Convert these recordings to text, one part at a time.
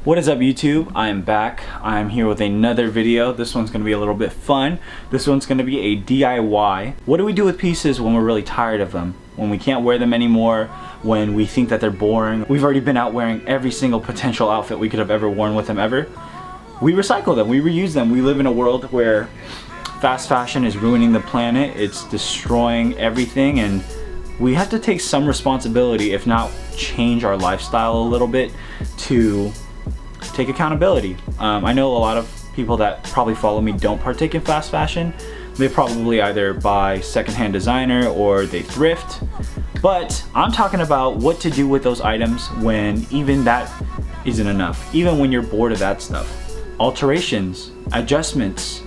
What is up, YouTube? I am back. I'm here with another video. This one's gonna be a little bit fun. This one's gonna be a DIY. What do we do with pieces when we're really tired of them? When we can't wear them anymore? When we think that they're boring? We've already been out wearing every single potential outfit we could have ever worn with them ever. We recycle them, we reuse them. We live in a world where fast fashion is ruining the planet. It's destroying everything, and we have to take some responsibility, if not change our lifestyle a little bit, to take accountability. I know a lot of people that probably follow me don't partake in fast fashion. They probably either buy secondhand designer or they thrift. But I'm talking about what to do with those items when even that isn't enough. Even when you're bored of that stuff. Alterations, adjustments,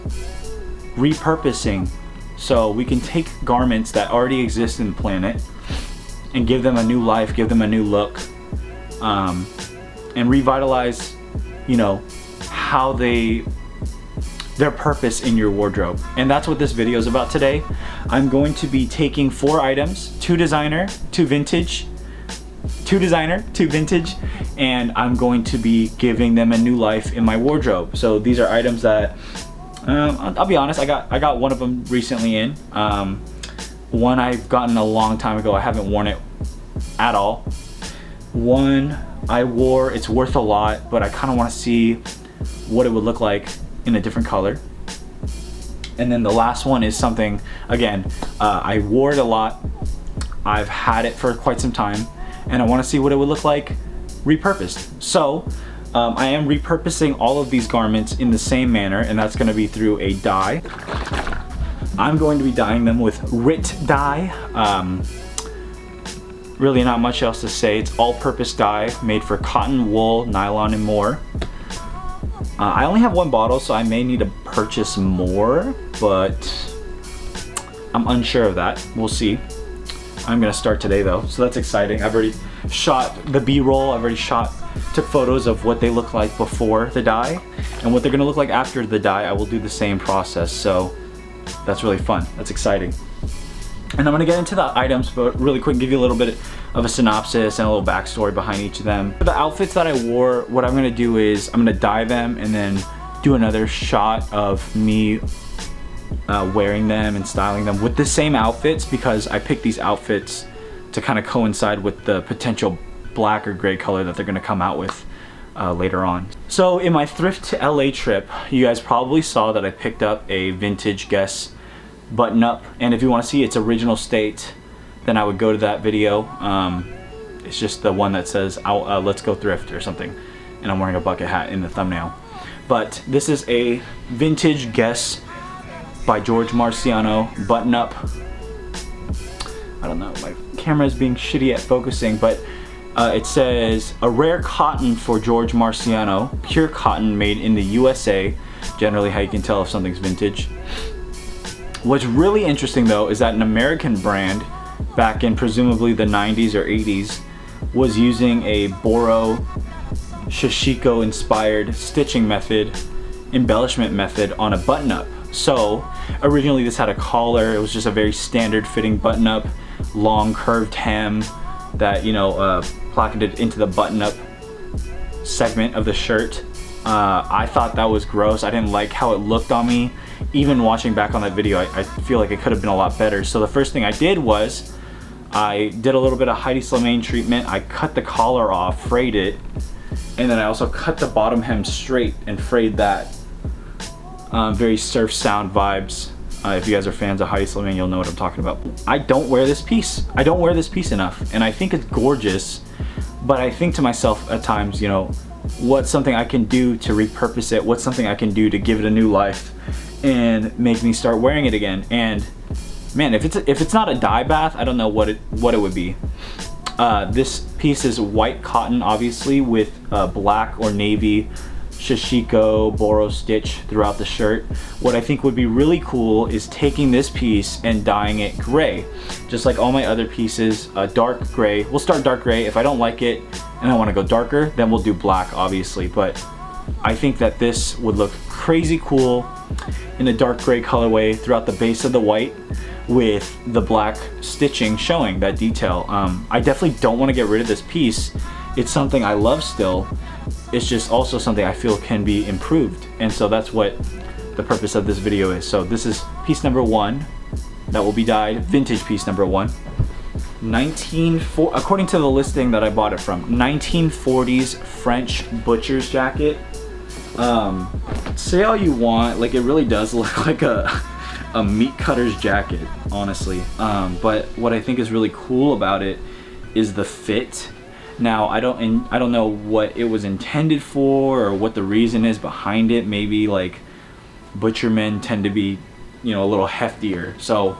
repurposing. So we can take garments that already exist in the planet and give them a new life, give them a new look, and revitalize, you know, how their purpose in your wardrobe. And that's what this video is about today. I'm going to be taking 4 items, 2 designer, 2 vintage, and I'm going to be giving them a new life in my wardrobe. So these are items that I'll be honest, I got one of them recently in. One I've gotten a long time ago. I haven't worn it at all. One I wore, it's worth a lot, but I kind of want to see what it would look like in a different color. And then the last one is something, again, I wore it a lot. I've had it for quite some time, and I want to see what it would look like repurposed. So I am repurposing all of these garments in the same manner, and that's going to be through a dye. I'm going to be dyeing them with RIT dye. Really not much else to say. It's all-purpose dye made for cotton, wool, nylon, and more. I only have 1 bottle, so I may need to purchase more, but I'm unsure of that. We'll see. I'm gonna start today though, so that's exciting. I've already shot the B-roll. I've already took photos of what they look like before the dye and what they're gonna look like after the dye. I will do the same process, so that's really fun. That's exciting. And I'm gonna get into the items, but really quick, give you a little bit of a synopsis and a little backstory behind each of them. For the outfits that I wore, what I'm gonna do is I'm gonna dye them and then do another shot of me wearing them and styling them with the same outfits, because I picked these outfits to kind of coincide with the potential black or gray color that they're gonna come out with later on. So in my thrift to LA trip, you guys probably saw that I picked up a vintage Guess Buttonup, and if you want to see its original state, then I would go to that video. It's just the one that says let's go thrift or something, and I'm wearing a bucket hat in the thumbnail. But this is a vintage Guess by George Marciano Buttonup. I don't know, my camera is being shitty at focusing, but it says a rare cotton for George Marciano, pure cotton made in the USA. Generally how you can tell if something's vintage. What's really interesting though is that an American brand back in presumably the 90s or 80s was using a Boro Shashiko inspired stitching method, embellishment method on a button-up. So originally this had a collar. It was just a very standard fitting button-up, long curved hem that, you know, placketed into the button-up segment of the shirt. I thought that was gross. I didn't like how it looked on me. Even watching back on that video, I feel like it could have been a lot better. So the first thing I did was I did a little bit of Heidi Slimane treatment. I cut the collar off, frayed it, and then I also cut the bottom hem straight and frayed that. Very surf sound vibes. If you guys are fans of Heidi Slimane, you'll know what I'm talking about. I don't wear this piece. I don't wear this piece enough, and I think it's gorgeous, but I think to myself at times, you know, what's something I can do to repurpose it? What's something I can do to give it a new life and make me start wearing it again? And man, if it's not a dye bath, I don't know what it would be. This piece is white cotton, obviously, with black or navy Shashiko Boro stitch throughout the shirt. What I think would be really cool is taking this piece and dyeing it gray, just like all my other pieces, dark gray. We'll start dark gray. If I don't like it and I want to go darker, then we'll do black, obviously. But I think that this would look crazy cool in a dark gray colorway throughout the base of the white, with the black stitching showing that detail. I definitely don't want to get rid of this piece. It's something I love still, it's just also something I feel can be improved. And so that's what the purpose of this video is. So this is piece number 1 that will be dyed, vintage piece number 1. According to the listing that I bought it from, 1940s French butcher's jacket. Say all you want, like it really does look like a meat cutter's jacket, honestly. But what I think is really cool about it is the fit. Now I don't know what it was intended for or what the reason is behind it. Maybe like butchermen tend to be, you know, a little heftier. So,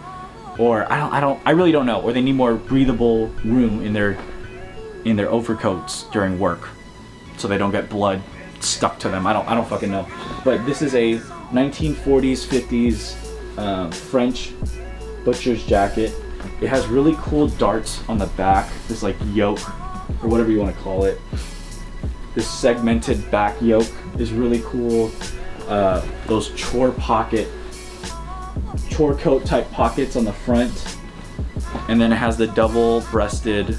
or I really don't know. Or they need more breathable room in their overcoats during work, so they don't get blood stuck to them. I don't fucking know. But this is a 1940s, 50s French butcher's jacket. It has really cool darts on the back. This like yoke, or whatever you want to call it. This segmented back yoke is really cool. Those Chore coat type pockets on the front, and then it has the double-breasted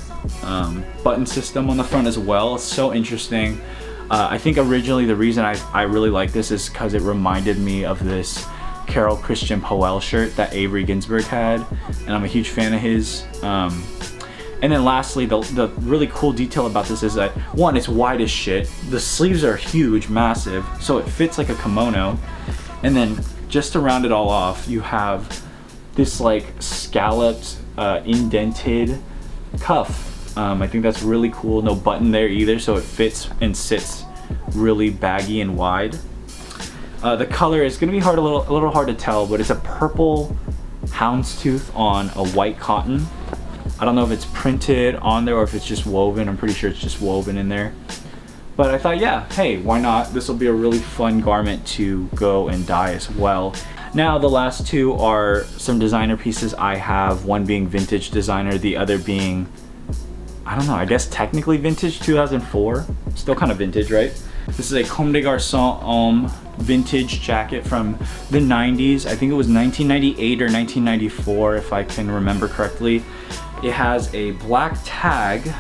button system on the front as well. It's so interesting. I think originally the reason I really like this is because it reminded me of this Carol Christian Powell shirt that Avery Ginsberg had, and I'm a huge fan of his. And then lastly, the really cool detail about this is that, one, it's wide as shit. The sleeves are huge, massive, so it fits like a kimono. And then just to round it all off, you have this like scalloped, indented cuff. I think that's really cool. No button there either, so it fits and sits really baggy and wide. The color is gonna be a little hard to tell, but it's a purple houndstooth on a white cotton. I don't know if it's printed on there or if it's just woven. I'm pretty sure it's just woven in there. But I thought, yeah, hey, why not? This will be a really fun garment to go and dye as well. Now, the last two are some designer pieces I have, one being vintage designer, the other being, I don't know, I guess technically vintage 2004. Still kind of vintage, right? This is a Comme des Garcons Homme vintage jacket from the 90s. I think it was 1998 or 1994, if I can remember correctly. It has a black tag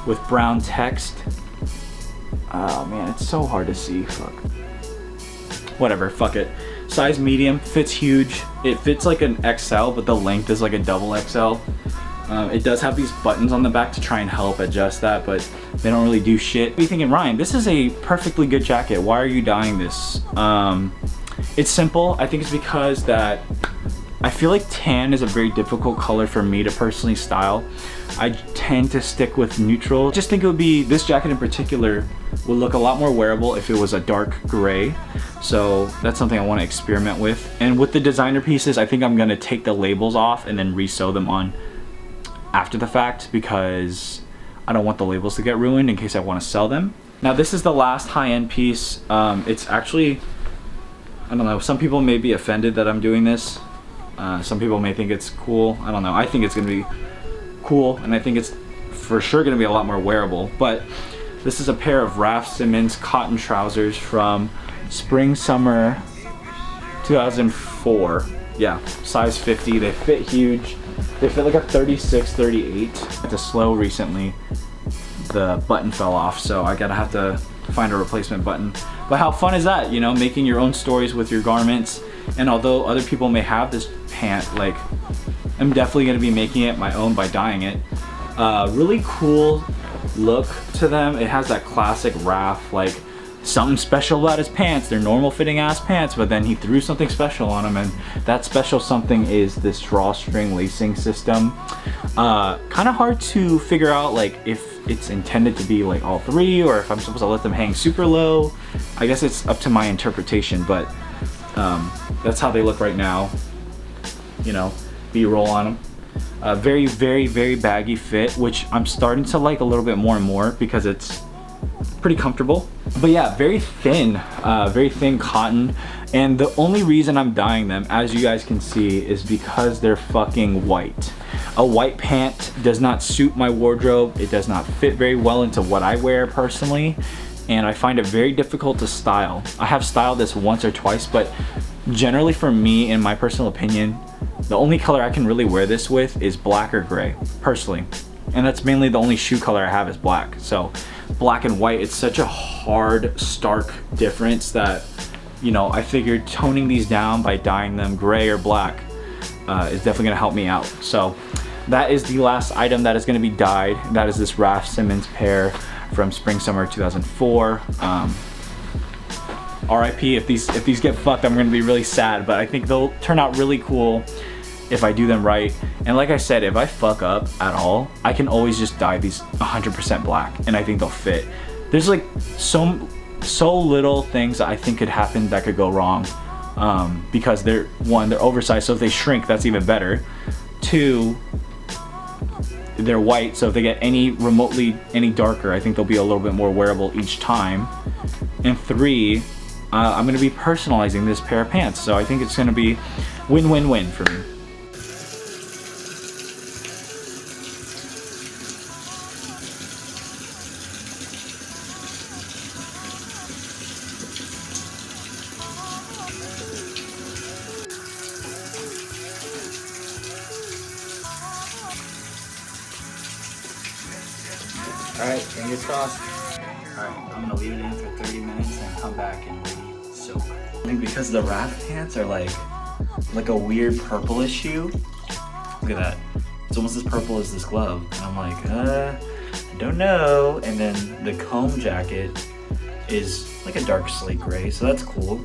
with brown text. Oh man, it's so hard to see, fuck. Whatever, fuck it. Size medium, fits huge. It fits like an XL, but the length is like a double XL. It does have these buttons on the back to try and help adjust that, but they don't really do shit. What are you thinking, Ryan? This is a perfectly good jacket. Why are you dyeing this? It's simple. I think it's because that I feel like tan is a very difficult color for me to personally style. I tend to stick with neutral. Just think it would be, this jacket in particular would look a lot more wearable if it was a dark gray. So that's something I want to experiment with. And with the designer pieces, I think I'm gonna take the labels off and then re-sew them on after the fact, because I don't want the labels to get ruined in case I want to sell them. Now this is the last high-end piece. It's actually, I don't know, some people may be offended that I'm doing this. Some people may think it's cool. I don't know. I think it's gonna be cool, and I think it's for sure gonna be a lot more wearable. But this is a pair of Raf Simons cotton trousers from spring summer 2004. Yeah, size 50. They fit huge. They fit like a 36, 38. It's a slow recently. The button fell off, so I gotta have to find a replacement button. But how fun is that, you know, making your own stories with your garments? And although other people may have this pant, like, I'm definitely gonna be making it my own by dyeing it. Really cool look to them. It has that classic Raf, like, something special about his pants. They're normal fitting ass pants, but then he threw something special on them, and that special something is this drawstring lacing system. Kind of hard to figure out, like, if it's intended to be like all three, or if I'm supposed to let them hang super low. I guess it's up to my interpretation, but that's how they look right now. You know, B-roll on them. Very, very, very baggy fit, which I'm starting to like a little bit more and more because it's pretty comfortable. But yeah, very thin cotton. And the only reason I'm dyeing them, as you guys can see, is because they're fucking white. A white pant does not suit my wardrobe. It does not fit very well into what I wear personally. And I find it very difficult to style. I have styled this once or twice, but generally for me, in my personal opinion, the only color I can really wear this with is black or gray, personally. And that's mainly the only shoe color I have is black. So black and white, it's such a hard, stark difference that, you know, I figured toning these down by dyeing them gray or black is definitely gonna help me out. So that is the last item that is gonna be dyed. That is this Raf Simons pair from Spring Summer 2004. RIP, if these get fucked, I'm gonna be really sad, but I think they'll turn out really cool if I do them right. And like I said, if I fuck up at all, I can always just dye these 100% black and I think they'll fit. There's like so little things that I think could happen that could go wrong, because they're oversized, so if they shrink, that's even better. 2, they're white, so if they get any darker, I think they'll be a little bit more wearable each time. And 3, I'm gonna be personalizing this pair of pants, so I think it's gonna be win-win-win for me. Alright, fingers crossed. Alright, I'm gonna leave it in for 30 minutes and come back and really soak. I think because the Raf pants are like a weird purplish hue. Look at that. It's almost as purple as this glove. And I'm like, I don't know. And then the Comme jacket is like a dark slate gray, so that's cool.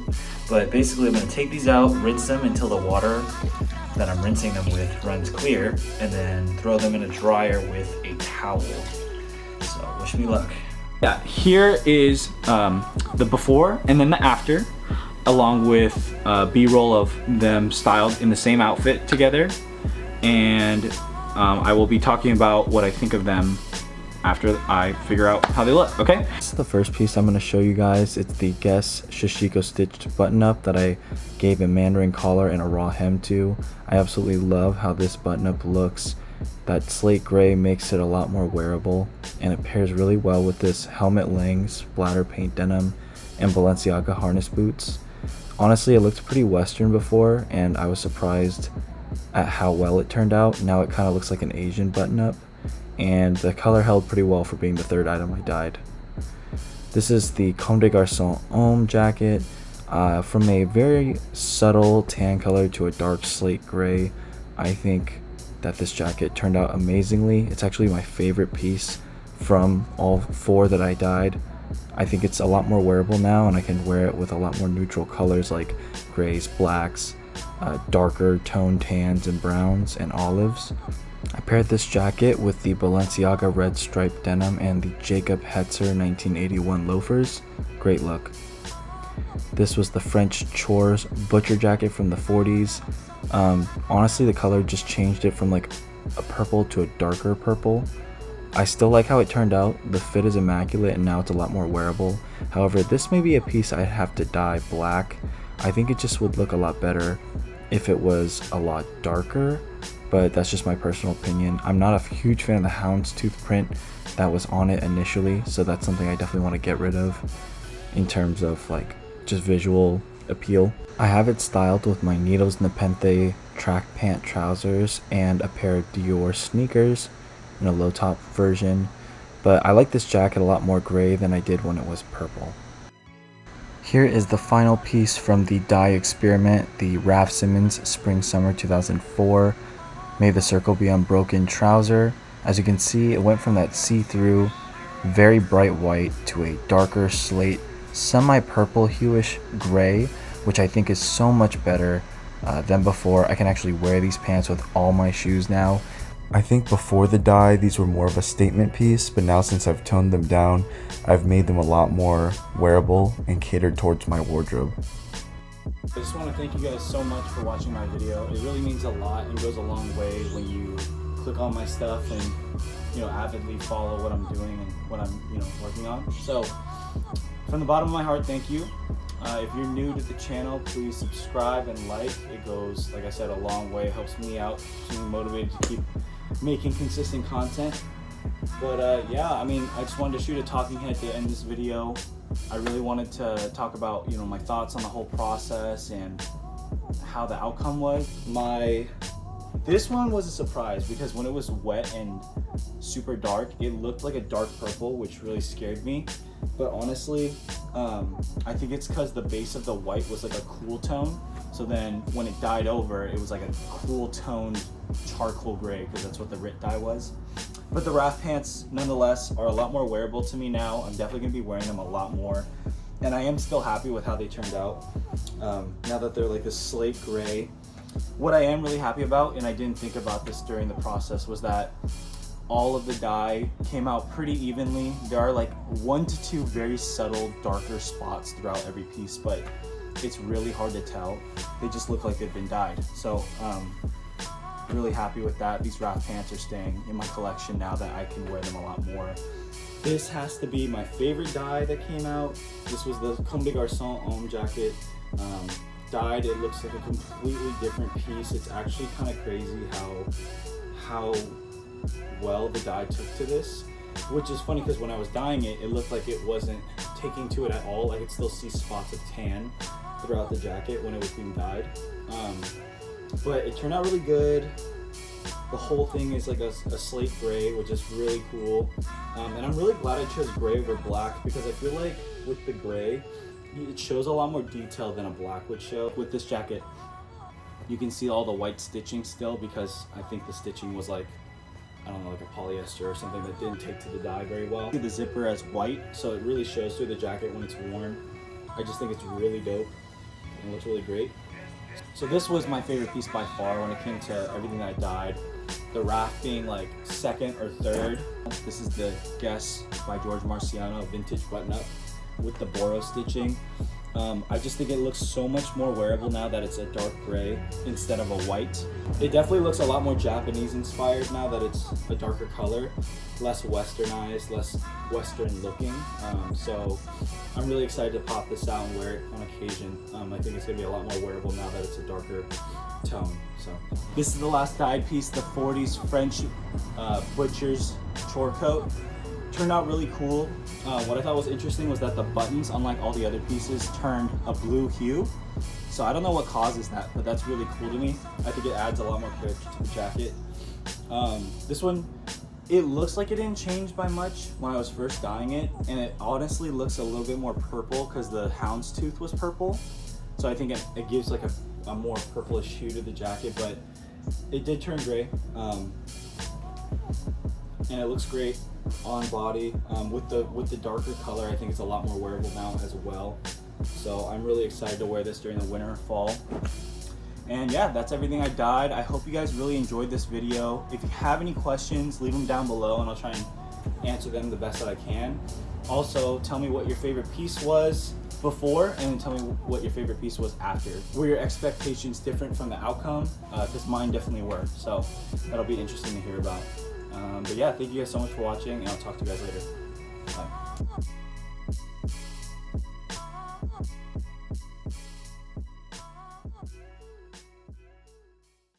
But basically I'm gonna take these out, rinse them until the water that I'm rinsing them with runs clear, and then throw them in a dryer with a towel. So wish me luck. Yeah, here is the before and then the after, along with B-roll of them styled in the same outfit together. And I will be talking about what I think of them after I figure out how they look, okay? This is the first piece I'm gonna show you guys. It's the Guess Shashiko stitched button-up that I gave a mandarin collar and a raw hem to. I absolutely love how this button-up looks. That slate gray makes it a lot more wearable, and it pairs really well with this helmet length, splatter paint denim, and Balenciaga harness boots. Honestly, it looked pretty Western before, and I was surprised at how well it turned out. Now it kind of looks like an Asian button-up, and the color held pretty well for being the third item I dyed. This is the Comme des Garcons Homme jacket, from a very subtle tan color to a dark slate gray. I think that this jacket turned out amazingly. It's actually my favorite piece from all 4 that I dyed. I think it's a lot more wearable now, and I can wear it with a lot more neutral colors like grays, blacks, darker toned tans and browns and olives. I paired this jacket with the Balenciaga red striped denim and the Jacob Hetzer 1981 loafers. Great look. This was the French Chore's butcher jacket from the 40s. Honestly, the color just changed it from like a purple to a darker purple. I still like how it turned out. The fit is immaculate and now it's a lot more wearable. However, this may be a piece I'd have to dye black. I think it just would look a lot better if it was a lot darker, but that's just my personal opinion. I'm not a huge fan of the houndstooth print that was on it initially, so that's something I definitely want to get rid of in terms of like just visual appeal. I have it styled with my Needles Nepenthe track pant trousers and a pair of Dior sneakers in a low top version, but I like this jacket a lot more gray than I did when it was purple. Here is the final piece from the dye experiment, the Raf Simons Spring Summer 2004 May the Circle Be Unbroken trouser. As you can see, it went from that see-through, very bright white to a darker slate, semi-purple hueish gray, which I think is so much better than before. I can actually wear these pants with all my shoes now. I think before the dye, these were more of a statement piece, but now since I've toned them down, I've made them a lot more wearable and catered towards my wardrobe. I just want to thank you guys so much for watching my video. It really means a lot and goes a long way when you click on my stuff and, you know, avidly follow what I'm doing and what I'm, you know, working on. So from the bottom of my heart, thank you. If you're new to the channel, please subscribe and like. It goes, like I said, a long way. It helps me out, keeps me motivated to keep making consistent content. But yeah, I mean, I just wanted to shoot a talking head to end this video. I really wanted to talk about, you know, my thoughts on the whole process and how the outcome was. My This one was a surprise because when it was wet and super dark, it looked like a dark purple, which really scared me. But honestly, I think it's because the base of the white was like a cool tone. So then when it dyed over, it was like a cool toned charcoal gray, because that's what the RIT dye was. But the Raf pants, nonetheless, are a lot more wearable to me now. I'm definitely gonna be wearing them a lot more. And I am still happy with how they turned out. Now that they're like this slate gray. What I am really happy about, and I didn't think about this during the process, was that all of the dye came out pretty evenly. There are like 1 to 2 very subtle darker spots throughout every piece, but it's really hard to tell. They just look like they've been dyed. So really happy with that. These Raf pants are staying in my collection now that I can wear them a lot more. This has to be my favorite dye that came out. This was the Comme de Garcons Homme jacket. Dyed, it looks like a completely different piece. It's actually kind of crazy how well the dye took to this, which is funny because when I was dyeing it, it looked like it wasn't taking to it at all. I could still see spots of tan throughout the jacket when it was being dyed. But it turned out really good. The whole thing is like a slate gray, which is really cool. And I'm really glad I chose gray over black, because I feel like with the gray, it shows a lot more detail than a black would show. With this jacket, you can see all the white stitching still, because I think the stitching was like, I don't know, like a polyester or something that didn't take to the dye very well. The zipper as white, so it really shows through the jacket when it's worn. I just think it's really dope and it looks really great. So this was my favorite piece by far when it came to everything that I dyed. The Raf being like second or third. This is the Guess by George Marciano Vintage Buttonup with the Boro stitching. I just think it looks so much more wearable now that it's a dark gray instead of a white. It definitely looks a lot more Japanese inspired now that it's a darker color, less westernized, less western looking. So I'm really excited to pop this out and wear it on occasion. I think it's gonna be a lot more wearable now that it's a darker tone. So this is the last dyed piece, the 40s French Butcher's Chore coat. Turned out really cool. What I thought was interesting was that the buttons, unlike all the other pieces, turned a blue hue. So I don't know what causes that, but that's really cool to me. I think it adds a lot more character to the jacket. This one, it looks like it didn't change by much when I was first dyeing it, and it honestly looks a little bit more purple because the houndstooth was purple. So I think it gives like a more purplish hue to the jacket, but it did turn gray. And it looks great on body. With the darker color, I think it's a lot more wearable now as well. So I'm really excited to wear this during the winter and fall. And yeah, that's everything I dyed. I hope you guys really enjoyed this video. If you have any questions, leave them down below and I'll try and answer them the best that I can. Also, tell me what your favorite piece was before, and then tell me what your favorite piece was after. Were your expectations different from the outcome? Because mine definitely were. So that'll be interesting to hear about. But yeah, thank you guys so much for watching, and I'll talk to you guys later. Bye.